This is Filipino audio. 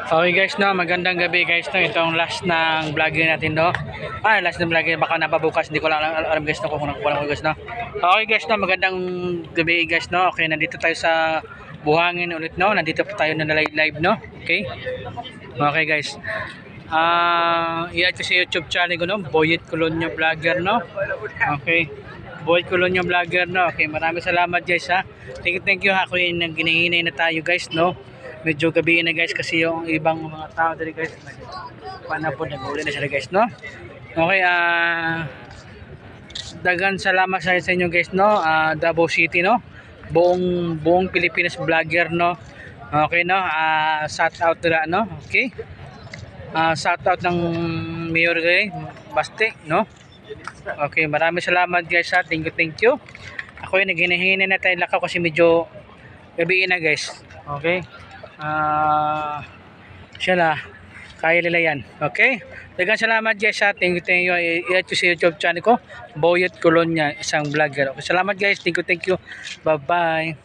Okay guys, no, magandang gabi guys, no. Ito ang last ng vlogger natin, no. Last ng vlogger, baka napabukas, hindi ko lang alam guys, no, kung nakuha ko guys, no. Okay guys, no, magandang gabi guys, no. Okay, nandito tayo sa Buhangin ulit, no. Nandito po tayo na live, no. Okay. Okay guys. I-add ko sa YouTube channel ko, no, Boyet Colonio Vlogger, no. Okay. Boyet Colonio Vlogger, no. Okay, maraming salamat guys, ha. Thank you ha. Ako yung ginahinay na tayo guys, no. Medyo gabi na guys kasi yung ibang mga tao dali guys panapod nag-uli na sila guys, no. Okay, dagan salamat sa inyo guys, no. Davao City, no, buong Pilipinas vlogger, no. Okay, no, shout out nila, no. Okay, shout out ng Mayor guys Baste, no. Okay, maraming salamat guys, ha. Thank you. Ako yung naghinahinay na tayo lakaw kasi medyo gabi na guys. Okay, siya na kaya nila yan. Okay, dagang salamat guys, ha. Thank you. I-add ko sa YouTube channel ko, Boyet Colonia, isang vlogger. Okay, salamat guys, thank you. Bye bye.